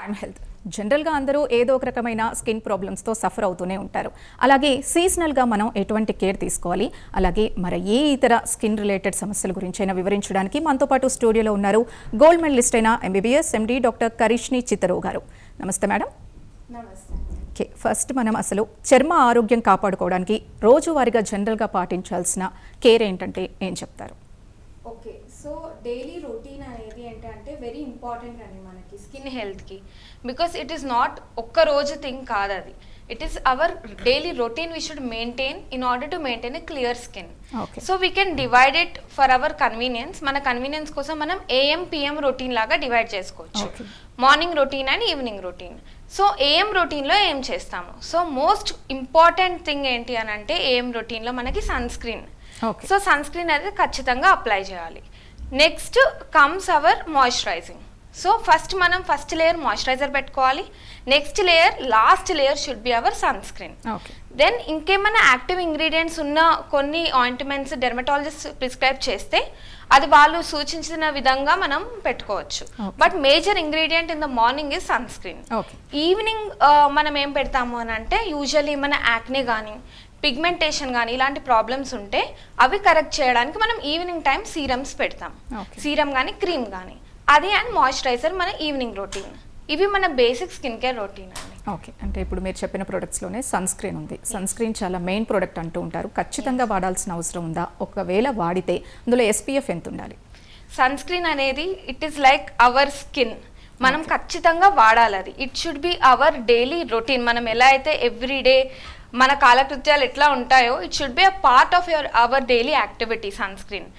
I'm health. జనరల్గా అందరూ ఏదో ఒక రకమైన స్కిన్ ప్రాబ్లమ్స్తో సఫర్ అవుతూనే ఉంటారు. అలాగే సీజనల్గా మనం ఎటువంటి కేర్ తీసుకోవాలి, అలాగే మరి ఏ ఇతర స్కిన్ రిలేటెడ్ సమస్యల గురించైనా వివరించడానికి మనతో పాటు స్టూడియోలో ఉన్నారు గోల్డ్ మెడలిస్ట్ అయిన ఎంబీబీఎస్ ఎండి డాక్టర్ కరిష్ని చిత్తరో గారు. నమస్తే మేడం. నమస్తే. ఓకే, ఫస్ట్ మనం అసలు చర్మ ఆరోగ్యం కాపాడుకోవడానికి రోజువారీగా జనరల్గా పాటించాల్సిన కేర్ ఏంటంటే ఏం చెప్తారు? ఓకే, సో డైలీ రొటీన్ అనేది ఏంటంటే వెరీ ఇంపార్టెంట్ అండి మనకి స్కిన్ హెల్త్కి. బికాస్ ఇట్ ఈస్ నాట్ ఒక్క రోజు థింగ్ కాదు అది. It is our daily routine we should maintain in order to maintain a clear skin. So we can divide it for hour convenience. మన convenience కోసం మనం ఏఎం పిఎం రొటీన్ లాగా divide చేసుకోవచ్చు. Morning routine and evening routine. So AM రొటీన్లో ఏం చేస్తాము? So most important thing ఏంటి అని అంటే ఏఎం రొటీన్లో మనకి sunscreen. So sunscreen అనేది ఖచ్చితంగా అప్లై చేయాలి. Next comes our moisturising. So first layer moisturiser పెట్టుకోవాలి. Next layer, last layer should be our sunscreen. Then ఇంకేమైనా యాక్టివ్ ఇంగ్రీడియంట్స్ ఉన్న కొన్ని ఆయింట్మెంట్స్ డెర్మటాలజిస్ట్ ప్రిస్క్రైబ్ చేస్తే అది వాళ్ళు సూచించిన విధంగా మనం పెట్టుకోవచ్చు. But major ingredient in the morning is sunscreen. Evening మనం ఏం పెడతాము అని అంటే యూజువల్లీ మన యాక్నే కానీ పిగ్మెంటేషన్ కానీ ఇలాంటి ప్రాబ్లమ్స్ ఉంటే అవి కరెక్ట్ చేయడానికి మనం ఈవినింగ్ టైం సీరమ్స్ పెడతాం. సీరమ్ కానీ క్రీమ్ కానీ అది అండ్ మాయిశ్చరైజర్ మన ఈవినింగ్ రొటీన్. ఇవి మన బేసిక్ స్కిన్ కేర్ రొటీన్ అండి. ఓకే, అంటే ఇప్పుడు మీరు చెప్పిన ప్రొడక్ట్స్లోనే సన్ స్క్రీన్ ఉంది. సన్ స్క్రీన్ చాలా మెయిన్ ప్రొడక్ట్ అంటూ ఉంటారు. ఖచ్చితంగా వాడాల్సిన అవసరం ఉందా? ఒకవేళ వాడితే అందులో SPF ఎంత ఉండాలి? సన్ స్క్రీన్ అనేది it is like our skin. మనం ఖచ్చితంగా వాడాలి అది. It should be our daily routine. మనం ఎలా అయితే ఎవ్రీడే మన కాలకృత్యాలు ఎట్లా ఉంటాయో it should be a part of our daily activity sunscreen.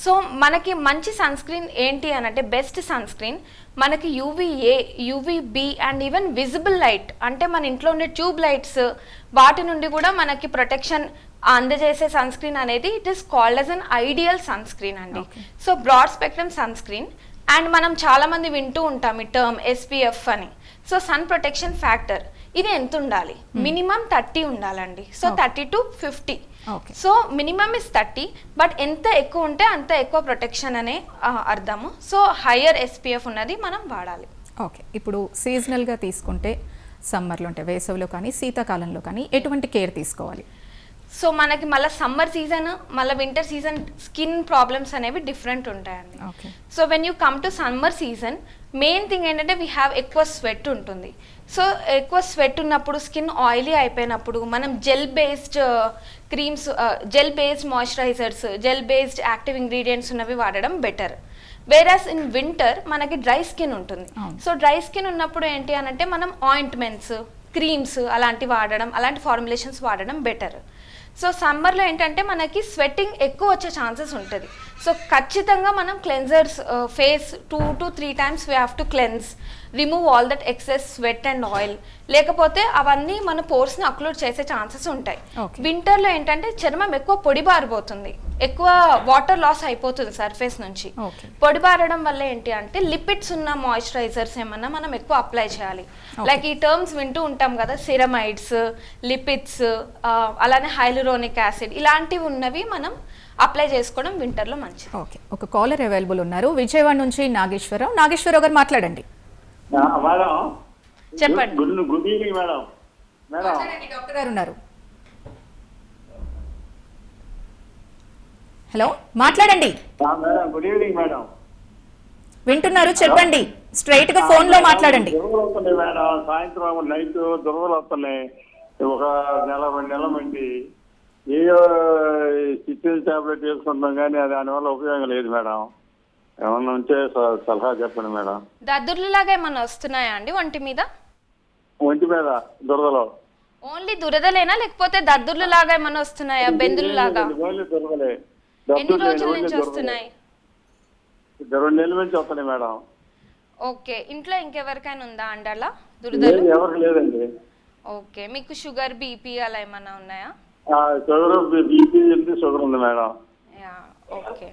So మనకి మంచి సన్ స్క్రీన్ ఏంటి అని అంటే బెస్ట్ సన్ స్క్రీన్ మనకి UVA, UVB and even visible light అంటే మన ఇంట్లో ఉండే ట్యూబ్ లైట్స్ వాటి నుండి కూడా మనకి ప్రొటెక్షన్ అందజేసే సన్ స్క్రీన్ అనేది it is called as an ideal sunscreen అండి. So broad spectrum sunscreen. And మనం చాలా మంది వింటూ ఉంటాం ఈ టర్మ్ SPF అని. సో సన్ ప్రొటెక్షన్ ఫ్యాక్టర్ ఇది ఎంత ఉండాలి? మినిమం 30 ఉండాలండి. So 30 to 50. So minimum is 30, but ఎంత ఎక్కువ ఉంటే అంత ఎక్కువ ప్రొటెక్షన్ అనే అర్థము. సో హయ్యర్ SPF ఉన్నది మనం వాడాలి. ఓకే, ఇప్పుడు సీజనల్గా తీసుకుంటే సమ్మర్లో అంటే వేసవిలో కానీ శీతాకాలంలో కానీ ఎటువంటి కేర్ తీసుకోవాలి? సో మనకి మళ్ళీ సమ్మర్ సీజన్ మళ్ళీ వింటర్ సీజన్ స్కిన్ ప్రాబ్లమ్స్ అనేవి డిఫరెంట్ ఉంటాయండి. So when you come to summer season main thing ఏంటంటే వీ హ్యావ్ ఎక్కువ స్వెట్ ఉంటుంది. సో ఎక్కువ స్వెట్ ఉన్నప్పుడు స్కిన్ ఆయిలీ అయిపోయినప్పుడు మనం gel based creams, gel based moisturisers, gel based active ingredients ఉన్నవి వాడడం బెటర్. వేరాస్ ఇన్ వింటర్ మనకి డ్రై స్కిన్ ఉంటుంది. సో డ్రై స్కిన్ ఉన్నప్పుడు ఏంటి అని అంటే మనం ఆయింట్మెంట్స్, క్రీమ్స్ అలాంటివి వాడడం, అలాంటి ఫార్ములేషన్స్ వాడడం బెటర్. సో సమ్మర్లో ఏంటంటే మనకి స్వెట్టింగ్ ఎక్కువ వచ్చే ఛాన్సెస్ ఉంటుంది. సో ఖచ్చితంగా మనం cleansers face 2 to 3 times we have to cleanse, remove all that excess sweat and oil. లేకపోతే అవన్నీ మన పోర్స్ని అక్లూడ్ చేసే ఛాన్సెస్ ఉంటాయి. వింటర్లో ఏంటంటే చర్మం ఎక్కువ పొడిబారిపోతుంది, ఎక్కువ వాటర్ లాస్ అయిపోతుంది సర్ఫేస్ నుంచి. పొడిబారడం వల్ల ఏంటి అంటే లిపిడ్స్ ఉన్న మాయిశ్చరైజర్స్ ఏమన్నా మనం ఎక్కువ అప్లై చేయాలి. లైక్ ఈ టర్మ్స్ వింటూ ఉంటాం కదా, సిరమైడ్స్, లిపిడ్స్, అలానే హైలూరోనిక్ యాసిడ్ ఇలాంటివి ఉన్నవి మనం అప్లై చేసుకోవడం వింటర్లో మంచిది. ఓకే, ఒక కాలర్ అవైలబుల్ ఉన్నారు విజయవాడ నుంచి నాగేశ్వరరావు. నాగేశ్వరరావు గారు మాట్లాడండి. చెప్పండి. Good evening madam. డాక్టర్ గారు ఉన్నారు. హలో, మాట్లాడండి. Good evening madam. వింటున్నారు, చెప్పండి. స్ట్రైట్ గా ఫోన్ లో మాట్లాడండి. మేడం సాయంత్రం నైట్ దురదలు వస్తున్నాయి. ఒక నెల 2 నెలల మంది ఏ సిట్రిన్ టాబ్లెట్ వేసుకుంటాం కానీ దానివల్ల ఉపయోగం లేదు మేడం. ఏమన్నా ఉంటే సలహా చెప్పండి మేడం. దద్దుర్లాగా ఏమన్నా వస్తున్నాయా అండి ఒంటి మీద? ఒంటి మీద దురదలు ఓన్లీ దురదలేనా లేకపోతే దద్దుర్లు లాగా ఏమన్నా వస్తున్నాయా, బెందులు లాగా? దురదలే. ఎన్ని రోజుల నుంచి వస్తున్నాయి? 2 నెలల నుంచి వస్తున్నాయి మేడం. ఓకే, ఇంట్లో ఇంకెవరికైనా ఉందా అండి అలా దురదలు? ఎవరికి లేదండి. ఓకే, మీకు షుగర్, BP అలా ఏమన్నా ఉన్నాయా? షుగర్, BP షుగర్ ఉంది మేడం. ఓకే,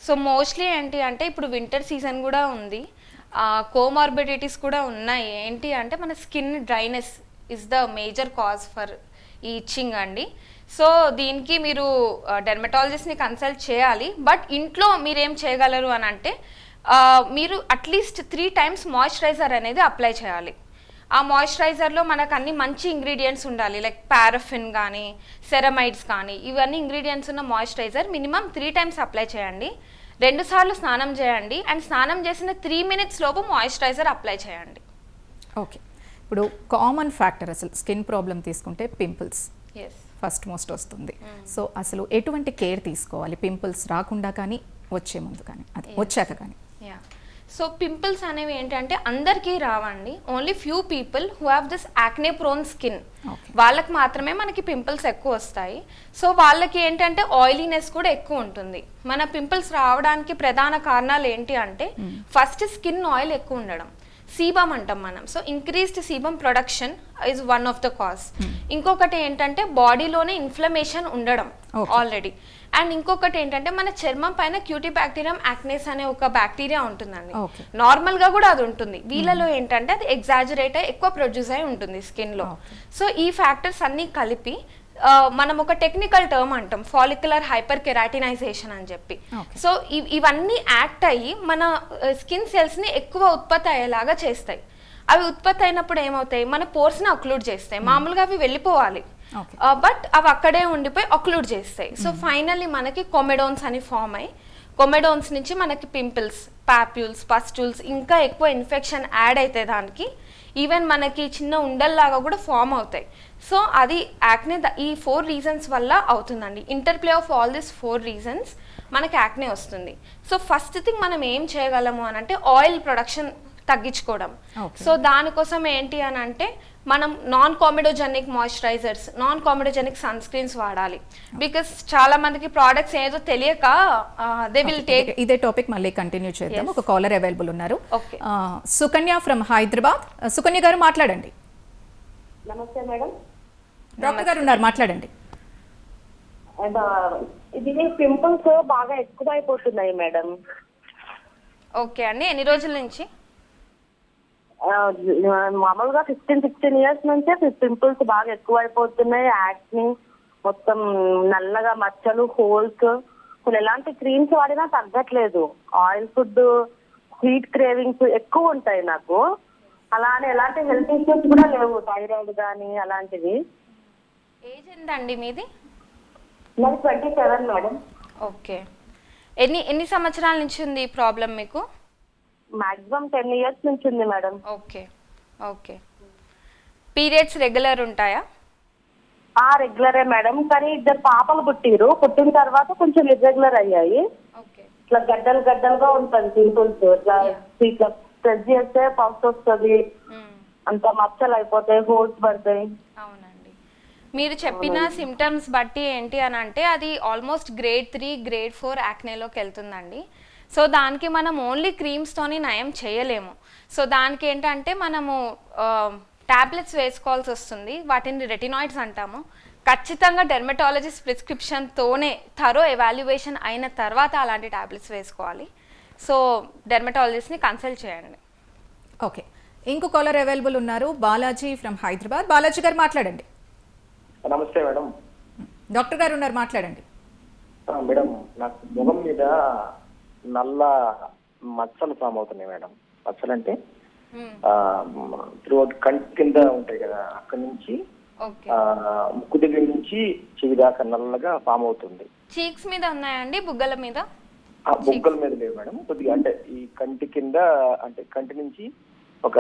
సో మోస్ట్లీ ఏంటి అంటే ఇప్పుడు వింటర్ సీజన్ కూడా ఉంది, కోమార్బిడిటీస్ కూడా ఉన్నాయి. ఏంటి అంటే మన skin dryness is the major cause for ఈ ఇచ్చింగ్ అండి. సో దీనికి మీరు డెర్మటాలజిస్ట్ని కన్సల్ట్ చేయాలి. బట్ ఇంట్లో మీరేం చేయగలరు అని అంటే మీరు అట్లీస్ట్ 3 times మాయిశ్చరైజర్ అనేది అప్లై చేయాలి. ఆ మాయిశ్చరైజర్లో మనకు అన్ని మంచి ఇంగ్రీడియంట్స్ ఉండాలి, లైక్ పారాఫిన్ కానీ సెరమైడ్స్ కానీ ఇవన్నీ ఇంగ్రీడియంట్స్ ఉన్న మాయిశ్చరైజర్ మినిమం 3 times అప్లై చేయండి. 2 సార్లు స్నానం చేయండి అండ్ స్నానం చేసిన 3 minutes లోపు మాయిశ్చరైజర్ అప్లై చేయండి. ఓకే, ఇప్పుడు కామన్ ఫ్యాక్టర్ అసలు స్కిన్ ప్రాబ్లం తీసుకుంటే పింపుల్స్ ఎస్. ఫస్ట్ మోస్ట్ వస్తుంది. సో అసలు ఎటువంటి కేర్ తీసుకోవాలి పింపుల్స్ రాకుండా కానీ వచ్చే ముందు కానీ అది వచ్చాక కానీ? యా, సో పింపుల్స్ అనేవి ఏంటంటే అందరికీ రావండి. Only few people who have this acne prone skin, వాళ్ళకి మాత్రమే మనకి పింపుల్స్ ఎక్కువ వస్తాయి. సో వాళ్ళకి ఏంటంటే ఆయిలీనెస్ కూడా ఎక్కువ ఉంటుంది. మన పింపుల్స్ రావడానికి ప్రధాన కారణాలు ఏంటి అంటే ఫస్ట్ స్కిన్ ఆయిల్ ఎక్కువ ఉండడం, సీబమ్ అంటాం మనం. So increased sebum production is one of the cause. ఇంకొకటి ఏంటంటే బాడీలోనే ఇన్ఫ్లమేషన్ ఉండడం ఆల్రెడీ. అండ్ ఇంకొకటి ఏంటంటే మన చర్మం పైన క్యూటీ బ్యాక్టీరియం యాక్నేస్ అనే ఒక బ్యాక్టీరియా ఉంటుందండి. నార్మల్ గా కూడా అది ఉంటుంది, వీళ్ళలో ఏంటంటే అది ఎగ్జాజరేట్ అయ్యి ఎక్కువ ప్రొడ్యూస్ అయి ఉంటుంది స్కిన్ లో. సో ఈ ఫ్యాక్టర్స్ అన్ని కలిపి మనం ఒక టెక్నికల్ టర్మ్ అంటాం ఫాలిక్యులర్ హైపర్ కెరాటినైజేషన్ అని చెప్పి. సో ఇవన్నీ యాక్ట్ అయ్యి మన స్కిన్ సెల్స్ ని ఎక్కువ ఉత్పత్తి అయ్యేలాగా చేస్తాయి. అవి ఉత్పత్తి అయినప్పుడు ఏమవుతాయి, మన పోర్స్ ని అక్లూడ్ చేస్తాయి. మామూలుగా అవి వెళ్ళిపోవాలి, బట్ అవి అక్కడే ఉండిపోయి అక్లూడ్ చేస్తాయి. సో ఫైనల్లీ మనకి కొమెడోన్స్ అని ఫామ్ అయ్యి కొమెడోన్స్ నుంచి మనకి పింపుల్స్, పాప్యూల్స్, పస్టూల్స్, ఇంకా ఎక్కువ ఇన్ఫెక్షన్ యాడ్ అవుతాయి దానికి. ఈవెన్ మనకి చిన్న ఉండల్లాగా కూడా ఫామ్ అవుతాయి. సో అది యాక్నే ఈ 4 reasons వల్ల అవుతుందండి. Interplay of all this 4 reasons మనకి యాక్నే వస్తుంది. సో ఫస్ట్ థింగ్ మనం ఏం చేయగలము అని అంటే ఆయిల్ ప్రొడక్షన్ తగ్గించుకోవడం. సో దానికోసం ఏంటి అని అంటే మనం non comedogenic moisturisers, non comedogenic sunscreens వాడాలి. బికాస్ చాలా మందికి ప్రోడక్ట్స్ ఏదో తెలియక దే విల్ టేక్. ఇదే టాపిక్ మళ్ళీ కంటిన్యూ చేద్దాం. ఒక కాలర్ అవైలబుల్ ఉన్నారు, ఓకే. సుకన్య ఫ్రమ్ హైదరాబాద్. సుకన్య గారు మాట్లాడండి. నమస్తే మేడం. డాక్టర్ గారు ఉన్నారు, మాట్లాడండి. ఇది పింపుల్స్ బాగా ఎక్కువ అయిపోతున్నాయి మేడం. ఓకే అండి, ఎన్ని రోజుల నుంచి? మామూలుగా 15-16 years నుంచే పింపుల్స్ బాగా ఎక్కువ అయిపోతున్నాయి. యాక్ని, మొత్తం నల్లగా మచ్చలు, హోల్స్. కొన్ని ఎలాంటి క్రీమ్స్ వాడినా తగ్గట్లేదు. ఆయిల్ ఫుడ్, స్వీట్ క్రేవింగ్స్ ఎక్కువ ఉంటాయి నాకు. అలానే ఎలాంటి హెల్త్ ఇష్యూస్ కూడా లేవు, థైరాయిడ్ కానీ అలాంటివి. ఏజ్ ఎంతండి మీది? నాకు 27 మేడం. ఓకే, ఎన్ని సంవత్సరాల నుంచి ఉంది ఈ ప్రాబ్లం మీకు? మాక్సిమం 10 years నుంచి ఉంది madam. Okay okay. Periods regular ఉంటాయా? రెగ్యులరే మేడం, కానీ 2 పాపలు పుట్టిరు. పుట్టిన తర్వాత కొంచెం ఇర్రెగ్యులర్ అయ్యాయి. ఓకే. ఇట్లా గడ్డలు గడ్డలుగా ఉంటుంది పింపుల్స్. ఇట్లా ప్రెస్ చేస్తే పఫ్స్ వస్తుంది, అంత మచ్చలు అయిపోతాయి, హోల్స్ పడతాయి. అవునండి, మీరు చెప్పిన సిమ్టమ్స్ బట్టి ఏంటి అని అంటే అది ఆల్మోస్ట్ grade 3, grade 4 యాక్నేలోకి వెళ్తుందండి. సో దానికి మనం ఓన్లీ క్రీమ్స్తోని నయం చేయలేము. సో దానికి ఏంటంటే మనము టాబ్లెట్స్ వేసుకోవాల్సి వస్తుంది. వాటిని రెటినాయిడ్స్ అంటాము. ఖచ్చితంగా డెర్మటాలజిస్ట్ ప్రిస్క్రిప్షన్తోనే థరో ఎవాల్యుయేషన్ అయిన తర్వాత అలాంటి టాబ్లెట్స్ వేసుకోవాలి. సో డెర్మటాలజిస్ట్ని కన్సల్ట్ చేయండి. ఓకే, ఇంకో కాలర్ అవైలబుల్ ఉన్నారు, బాలాజీ ఫ్రమ్ హైదరాబాద్. బాలాజీ గారు మాట్లాడండి. నమస్తే మేడం. డాక్టర్ గారు ఉన్నారు, మాట్లాడండి. మేడం, నాకు ముఖం మీద నల్ల మచ్చలు ఫామ్ అవుతున్నాయి మేడం. మచ్చలు అంటే త్రూ కంటి కింద ఉంటాయి కదా, అక్కడి నుంచి ముక్కు దగ్గర నుంచి చెవి దాకా నల్లగా ఫామ్ అవుతుంది. చీక్స్ మీద ఉన్నాయండి, బుగ్గల మీద? బుగ్గల మీద లేవు మేడం, కొద్దిగా అంటే ఈ కంటి కింద, అంటే కంటి నుంచి ఒక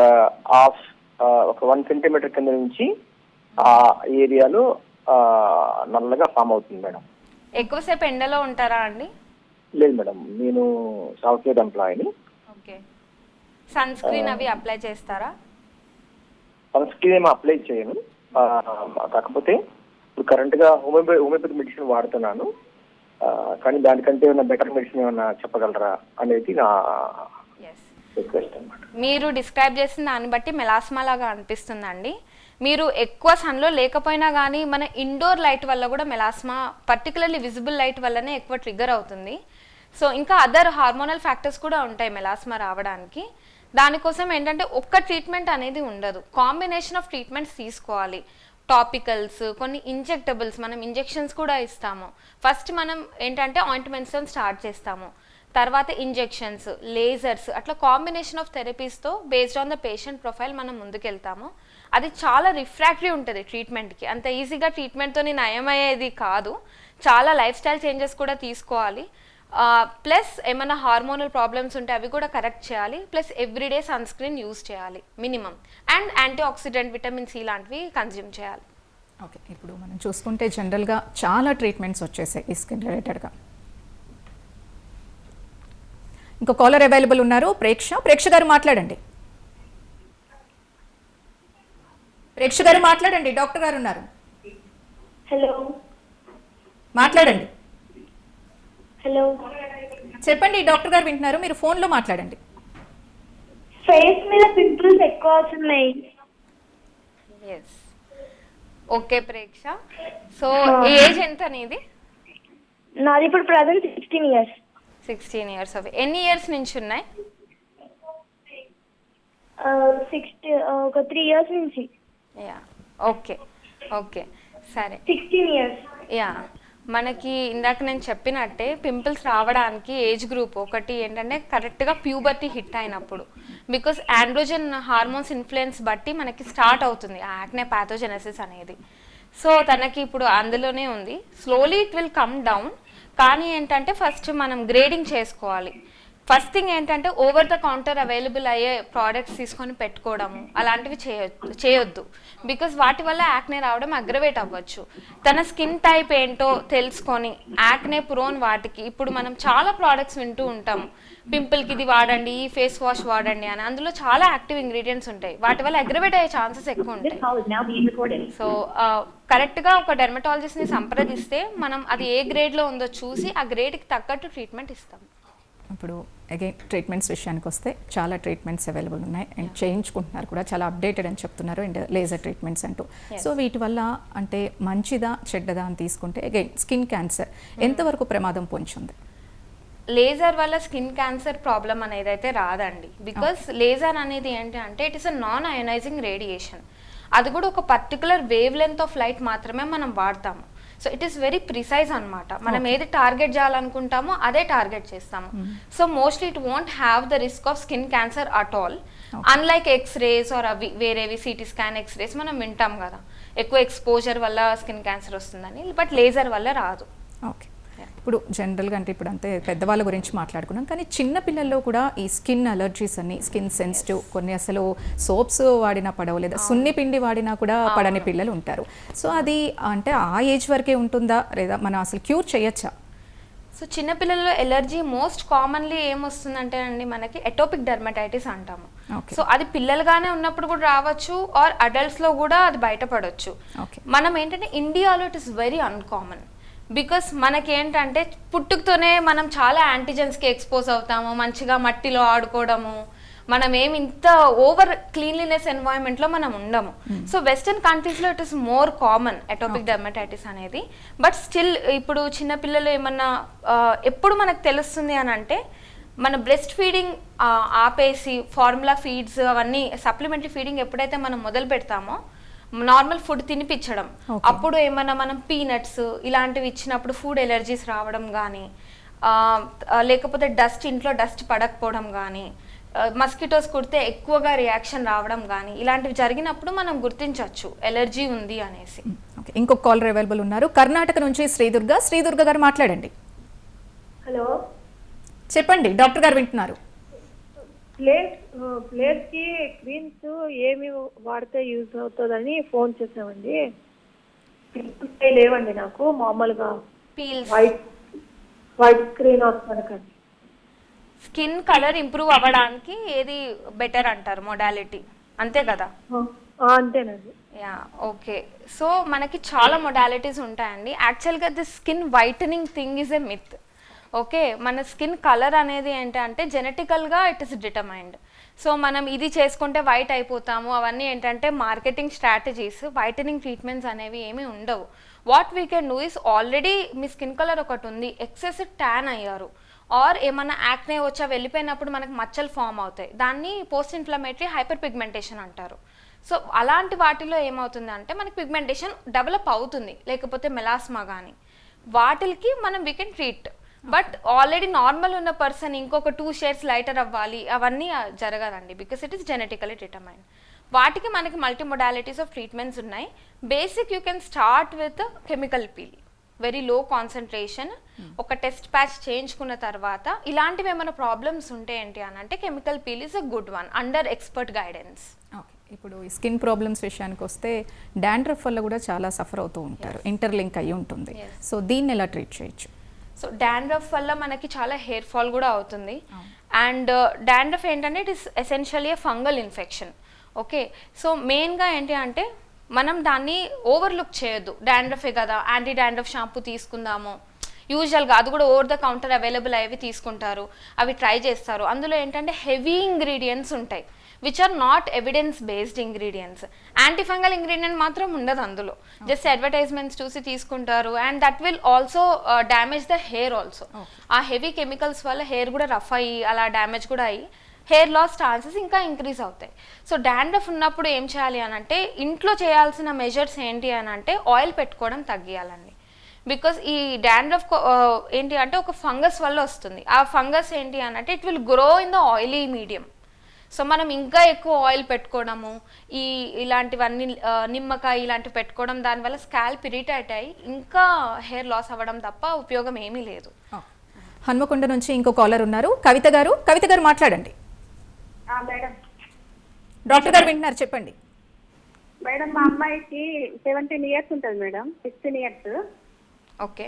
1 centimeter కింద నుంచి ఆ ఏరియాలో నల్లగా ఫామ్ అవుతుంది మేడం. ఎక్కువసేపు ఎండలో ఉంటారా అండి? లేదు మేడం, నేను సాఫ్ట్వేర్ ఎంప్లాయీని. ఓకే. సన్ స్క్రీన్ అవి అప్లై చేస్తారా? సన్ స్క్రీన్ ఏమో అప్లై చేయను, కాకపోతే ఇప్పుడు కరెంట్ గా హోమియోపతి మెడిసిన్ వాడుతున్నాను. కానీ దానికంటే ఏమైనా బెటర్ మెడిసిన్ ఏమైనా చెప్పగలరా అనేది నా రిక్వెస్ట్ అన్నమాట. మీరు డిస్క్రైబ్ చేసిన దాన్ని బట్టి మెలాస్మా లాగా అనిపిస్తుందండి. మీరు ఎక్కువ సన్లో లేకపోయినా కానీ మన ఇండోర్ లైట్ వల్ల కూడా మెలాస్మా, పర్టికులర్లీ విజిబుల్ లైట్ వల్లనే ఎక్కువ ట్రిగ్గర్ అవుతుంది. సో ఇంకా అదర్ హార్మోనల్ ఫ్యాక్టర్స్ కూడా ఉంటాయి మెలాస్మా రావడానికి. దానికోసం ఏంటంటే ఒక్క ట్రీట్మెంట్ అనేది ఉండదు, కాంబినేషన్ ఆఫ్ ట్రీట్మెంట్స్ తీసుకోవాలి. టాపికల్స్, కొన్ని ఇంజెక్టబుల్స్, మనం ఇంజెక్షన్స్ కూడా ఇస్తాము. ఫస్ట్ మనం ఏంటంటే ఆయింట్మెంట్స్తో స్టార్ట్ చేస్తాము. తర్వాత ఇంజెక్షన్స్, లేజర్స్, అట్లా కాంబినేషన్ ఆఫ్ థెరపీస్తో based on the patient profile మనం ముందుకెళ్తాము. అది చాలా రిఫ్రాక్టరీ ఉంటుంది ట్రీట్మెంట్కి. అంత ఈజీగా ట్రీట్మెంట్తో నయమయ్యేది కాదు. చాలా లైఫ్ స్టైల్ చేంజెస్ కూడా తీసుకోవాలి. ప్లస్ ఏమైనా హార్మోనల్ ప్రాబ్లమ్స్ ఉంటే అవి కూడా కరెక్ట్ చేయాలి. Plus everyday sunscreen use చేయాలి minimum. And antioxidant, vitamin C లాంటివి కన్జ్యూమ్ చేయాలి. ఓకే, ఇప్పుడు మనం చూసుకుంటే జనరల్గా చాలా ట్రీట్మెంట్స్ వచ్చేసాయి ఈ స్కిన్ రిలేటెడ్గా. ఇంకో కాలర్ అవైలబుల్ ఉన్నారు, ప్రేక్ష గారు మాట్లాడండి. ప్రేక్ష గారు మాట్లాడండి, డాక్టర్ గారు ఉన్నారు. హలో మాట్లాడండి. హలో చెప్పండి, డాక్టర్ గారు వింటున్నారు, మీరు ఫోన్లో మాట్లాడండి. ఫేస్ మీద పింపుల్స్ ఎక్కువ అవుతున్నాయి. Yes, okay Preksha. So age ఎంత నీది? నాది ఇప్పుడు ప్రజెంట్ 16 years. 16 years. ఎన్ని ఇయర్స్ నుంచి ఉన్నాయి? ఒక 3 years నుంచి. యా, ఓకే ఓకే, సరే. 16 years. యా, మనకి ఇందాక నేను చెప్పినట్టే పింపుల్స్ రావడానికి ఏజ్ గ్రూప్ ఒకటి ఏంటంటే కరెక్ట్గా ప్యూబర్టీ హిట్ అయినప్పుడు. బికాస్ ఆండ్రోజన్ హార్మోన్స్ ఇన్ఫ్లుయెన్స్ బట్టి మనకి స్టార్ట్ అవుతుంది యాక్నే ప్యాథోజెనసిస్ అనేది. సో తనకి ఇప్పుడు అందులోనే ఉంది. Slowly it will come down. కానీ ఏంటంటే ఫస్ట్ మనం గ్రేడింగ్ చేసుకోవాలి. ఫస్ట్ థింగ్ ఏంటంటే ఓవర్ ద కౌంటర్ అవైలబుల్ అయ్యే ప్రోడక్ట్స్ తీసుకొని పెట్టుకోవడము అలాంటివి చేయొద్దు. బికాస్ వాటి వల్ల యాక్నే రావడం అగ్రవేట్ అవ్వచ్చు. తన స్కిన్ టైప్ ఏంటో తెలుసుకొని యాక్నే ప్రోన్ వాటికి ఇప్పుడు మనం చాలా ప్రోడక్ట్స్ వింటూ ఉంటాము. పింపుల్కి ఇది వాడండి, ఈ ఫేస్ వాష్ వాడండి అని. అందులో చాలా యాక్టివ్ ఇంగ్రీడియంట్స్ ఉంటాయి. వాటి వల్ల అగ్రవేట్ అయ్యే ఛాన్సెస్ ఎక్కువ ఉంటాయి. సో కరెక్ట్గా ఒక డెర్మటాలజిస్ట్ని సంప్రదిస్తే మనం అది ఏ గ్రేడ్లో ఉందో చూసి ఆ గ్రేడ్కి తగ్గట్టు ట్రీట్మెంట్ ఇస్తాం. ఇప్పుడు అగైన్ ట్రీట్మెంట్స్ విషయానికి వస్తే చాలా ట్రీట్మెంట్స్ అవైలబుల్ ఉన్నాయి అండ్ చేయించుకుంటున్నారు కూడా, చాలా అప్డేటెడ్ అని చెప్తున్నారు. అండ్ లేజర్ ట్రీట్మెంట్స్ అంటూ. సో వీటి వల్ల అంటే మంచిదా చెడ్డదా అని తీసుకుంటే అగైన్ స్కిన్ క్యాన్సర్ ఎంతవరకు ప్రమాదం పొంచుంది? లేజర్ వల్ల స్కిన్ క్యాన్సర్ ప్రాబ్లం అనేది అయితే రాదండి. బికాస్ లేజర్ అనేది ఏంటి అంటే it is a non ionising radiation. అది కూడా ఒక particular wavelength of light మాత్రమే మనం వాడతాము. So it is very precise అనమాట. మనం ఏది టార్గెట్ చేయాలనుకుంటామో అదే టార్గెట్ చేస్తాము. So mostly it won't have the risk of skin cancer at all. Unlike x-rays or అవి వేరేవి సిటీ స్కాన్ ఎక్స్రేస్ మనం వింటాం కదా ఎక్కువ ఎక్స్పోజర్ వల్ల స్కిన్ క్యాన్సర్ వస్తుందని. బట్ లేజర్ వల్ల రాదు. ఓకే, ఇప్పుడు జనరల్గా అంటే ఇప్పుడు అంతే పెద్దవాళ్ళ గురించి మాట్లాడుకున్నాం, కానీ చిన్న పిల్లల్లో కూడా ఈ స్కిన్ అలర్జీస్ అన్ని, స్కిన్ సెన్సిటివ్, కొన్ని అసలు సోప్స్ వాడినా పడవు, లేదా సున్ని పిండి వాడినా కూడా పడని పిల్లలు ఉంటారు. సో అది అంటే ఆ ఏజ్ వరకే ఉంటుందా, లేదా మనం అసలు క్యూర్ చేయొచ్చా? సో చిన్నపిల్లల్లో ఎలర్జీ మోస్ట్ కామన్లీ ఏమొస్తుందంటే అండి మనకి ఎటోపిక్ డెర్మటైటిస్ అంటాము. సో అది పిల్లలుగానే ఉన్నప్పుడు కూడా రావచ్చు ఆర్ అడల్ట్స్లో కూడా అది బయటపడవచ్చు. మనం ఏంటంటే ఇండియాలో it is very uncommon. Because మనకి ఏంటంటే పుట్టుకతోనే మనం చాలా యాంటీజెన్స్కి ఎక్స్పోజ్ అవుతాము, మంచిగా మట్టిలో ఆడుకోవడము, మనం ఏమి ఇంత ఓవర్ క్లీన్లీనెస్ ఎన్వైరన్మెంట్లో మనం ఉండము. సో వెస్టర్న్ కంట్రీస్లో it is more common atopic dermatitis అనేది. బట్ స్టిల్ ఇప్పుడు చిన్నపిల్లలు ఏమన్నా ఎప్పుడు మనకు తెలుస్తుంది అని అంటే మన బ్రెస్ట్ ఫీడింగ్ ఆపేసి ఫార్ములా ఫీడ్స్ అవన్నీ సప్లిమెంటరీ ఫీడింగ్ ఎప్పుడైతే మనం మొదలు పెడతామో నార్మల్ ఫుడ్ తినిపించడం, అప్పుడు ఏమన్నా మనం పీనట్స్ ఇలాంటివి ఇచ్చినప్పుడు ఫుడ్ ఎలర్జీస్ రావడం కానీ, లేకపోతే డస్ట్ ఇంట్లో డస్ట్ పడకపోవడం కానీ, మస్కిటోస్ కుడితే ఎక్కువగా రియాక్షన్ రావడం కానీ ఇలాంటివి జరిగినప్పుడు మనం గుర్తించవచ్చు ఎలర్జీ ఉంది అనేసి. ఇంకొక కాలర్ అవైలబుల్ ఉన్నారు, కర్ణాటక నుంచి శ్రీదుర్గ గారు మాట్లాడండి. హలో చెప్పండి, డాక్టర్ గారు వింటున్నారు. ప్లేస్ కి క్రీమ్స్ ఏమి వాడితే యూజ్ అవుతుందని ఫోన్ చేసామండి. లేవండి నాకు, మామూలుగా పీల్స్, వైట్ స్క్రీన్ వస్తుంది కదా. స్కిన్ కలర్ ఇంప్రూవ్ అవ్వడానికి ఏది బెటర్ అంటారు మొడాలిటీ, అంతే కదా? అంతేనండి. Yeah, okay. సో మనకి చాలా మొడాలిటీస్ ఉంటాయండి. యాక్చువల్గా the skin whitening thing is a myth. Okay, మన స్కిన్ కలర్ అనేది ఏంటంటే జెనెటికల్గా ఇట్ ఇస్ డిటర్మైన్డ్. సో మనం ఇది చేసుకుంటే వైట్ అయిపోతాము అవన్నీ ఏంటంటే మార్కెటింగ్ స్ట్రాటజీస్. వైటనింగ్ ట్రీట్మెంట్స్ అనేవి ఏమీ ఉండవు. What we can do is, already me skin colour ఒకటి ఉంది, ఎక్సెస్ ట్యాన్ అయ్యారు ఆర్ ఏమన్నా యాక్నే వచ్చా వెళ్ళిపోయినప్పుడు మనకు మచ్చలు ఫామ్ అవుతాయి, దాన్ని పోస్ట్ ఇన్ఫ్లమేటరీ హైపర్ పిగ్మెంటేషన్ అంటారు. సో అలాంటి వాటిలో ఏమవుతుంది అంటే మనకి పిగ్మెంటేషన్ డెవలప్ అవుతుంది, లేకపోతే మెలాస్మా కానీ వాటికి మనం we can treat. But already normal ఉన్న పర్సన్ ఇంకొక 2 షేడ్స్ లైటర్ అవ్వాలి అవన్నీ జరగదండి, because it is genetically determine. వాటికి మనకి మల్టీ మొడాలిటీస్ ఆఫ్ ట్రీట్మెంట్స్ ఉన్నాయి. Basic you can start with chemical peel, very low concentration. ఒక టెస్ట్ ప్యాచ్ చేయించుకున్న తర్వాత ఇలాంటివి ఏమైనా ప్రాబ్లమ్స్ ఉంటే ఏంటి అని అంటే chemical peel is a good one under expert guidance. Okay, ఇప్పుడు ఈ స్కిన్ ప్రాబ్లమ్స్ విషయానికి వస్తే డాండ్రఫ్ వల్ల కూడా చాలా సఫర్ అవుతూ ఉంటారు, ఇంటర్లింక్ అయ్యి ఉంటుంది. సో దీన్ని ఎలా ట్రీట్ చేయొచ్చు? సో డాండ్రఫ్ వల్ల మనకి చాలా హెయిర్ ఫాల్ కూడా అవుతుంది. అండ్ డాండ్రఫ్ ఏంటంటే it is essentially fungal infection. Okay, so మెయిన్గా ఏంటి అంటే మనం దాన్ని ఓవర్లుక్ చేయొద్దు. డాండ్రఫే కదా, యాంటీ డాండ్రఫ్ షాంపూ తీసుకుందాము, యూజువల్గా అది కూడా ఓవర్ ద కౌంటర్ అవైలబుల్ అయ్యేవి తీసుకుంటారు, అవి ట్రై చేస్తారు. అందులో ఏంటంటే హెవీ ఇంగ్రీడియంట్స్ ఉంటాయి which are not evidence based ingredients. Antifungal ingredient మాత్రం ఉండదు అందులో, జస్ట్ అడ్వర్టైజ్మెంట్స్ చూసి తీసుకుంటారు. And that will also damage the hair also. ఆ హెవీ కెమికల్స్ వల్ల హెయిర్ కూడా రఫ్ అయ్యి అలా డ్యామేజ్ కూడా అయ్యి హెయిర్ లాస్ ఛాన్సెస్ ఇంకా ఇంక్రీజ్ అవుతాయి. సో డాండ్రఫ్ ఉన్నప్పుడు ఏం చేయాలి అని అంటే ఇంట్లో చేయాల్సిన మెజర్స్ ఏంటి అని అంటే ఆయిల్ పెట్టుకోవడం తగ్గియాలండి. బికాస్ ఈ డాండ్రఫ్ ఏంటి అంటే ఒక ఫంగస్ వల్ల వస్తుంది. ఆ ఫంగస్ ఏంటి అని అంటే it will grow in the oily medium. So మనం ఇంకా ఎక్కువ ఆయిల్ పెట్టుకోవడము, ఇలాంటివన్నీ నిమ్మకాయ ఇలాంటివి పెట్టుకోవడం, దానివల్ల స్కాల్ప్ ఇరిటేట్ అయ్యి ఇంకా హెయిర్ లాస్ అవ్వడం తప్ప ఉపయోగం ఏమీ లేదు. హన్మకొండ నుంచి ఇంకో కాలర్ ఉన్నారు, కవిత గారు. కవిత గారు మాట్లాడండి. మేడం, డాక్టర్ గారు వింటున్నారు, చెప్పండి. మేడం మా అమ్మాయికి 17 years ఉంటుంది మేడం, 16 years. ఓకే,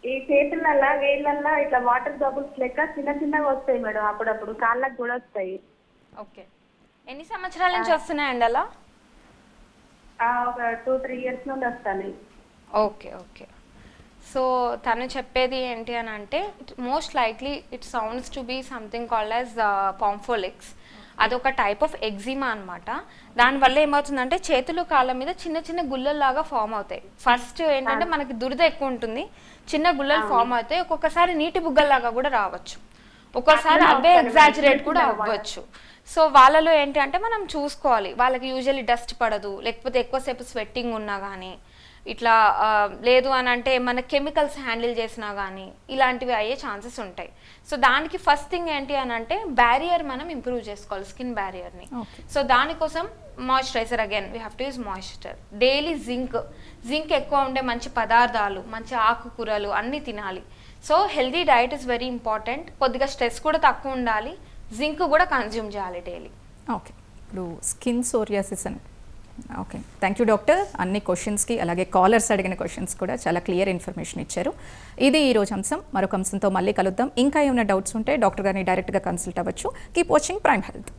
ఈ చేతులల్లా వేళ్ళల్లా ఇట్లా వాటర్ బబుల్స్ లెక్క చిన్న చిన్నగా వస్తాయి మేడం, అప్పుడప్పుడు కాళ్ళకు కూడా వస్తాయి. ఓకే, ఎన్ని సంవత్సరాల నుంచి వస్తున్నాయండి అలా? ఒక 2-3 years నుండి వస్తాయి. ఓకే ఓకే, సో తను చెప్పేది ఏంటి అని అంటే most likely it sounds to be something called as pompholyx. అదొక టైప్ ఆఫ్ ఎగ్జిమా అనమాట. దానివల్ల ఏమవుతుందంటే చేతులు కాళ్ళ మీద చిన్న చిన్న గుల్లల్లాగా ఫామ్ అవుతాయి. ఫస్ట్ ఏంటంటే మనకి దురద ఎక్కువ ఉంటుంది, చిన్న గుల్లలు ఫామ్ అవుతాయి. ఒక్కొక్కసారి నీటి బుగ్గల్లాగా కూడా రావచ్చు, ఒక్కోసారి అవే ఎగ్జాజరేట్ కూడా అవ్వచ్చు. సో వాళ్ళలో ఏంటి అంటే మనం చూసుకోవాలి, వాళ్ళకి యూజువల్లీ డస్ట్ పడదు, లేకపోతే ఎక్కువసేపు స్వెట్టింగ్ ఉన్నా కానీ, ఇట్లా లేదు అని అంటే మన కెమికల్స్ హ్యాండిల్ చేసినా కానీ ఇలాంటివి అయ్యే ఛాన్సెస్ ఉంటాయి. సో దానికి ఫస్ట్ థింగ్ ఏంటి అని అంటే బ్యారియర్ మనం ఇంప్రూవ్ చేసుకోవాలి, స్కిన్ బ్యారియర్ని. సో దానికోసం moisturiser, again we have to use moisture. Daily zinc ఎక్కువ ఉండే మంచి పదార్థాలు, మంచి ఆకుకూరలు అన్నీ తినాలి. So healthy diet is very important. కొద్దిగా స్ట్రెస్ కూడా తక్కువ ఉండాలి, జింక్ కూడా కన్జ్యూమ్ చేయాలి డైలీ. ఓకే, ఇప్పుడు స్కిన్ సోరియాసిస్ అని. Okay, thank you doctor. అన్ని క్వశ్చన్స్కి అలాగే కాలర్స్ అడిగిన క్వశ్చన్స్ కూడా చాలా క్లియర్ ఇన్ఫర్మేషన్ ఇచ్చారు. ఇది ఈరోజు అంశం. మరొక అంశంతో మళ్ళీ కలుద్దాం. ఇంకా ఏమైనా డౌట్స్ ఉంటే డాక్టర్ గారిని డైరెక్ట్గా కన్సల్ట్ అవ్వచ్చు. Keep watching prime health.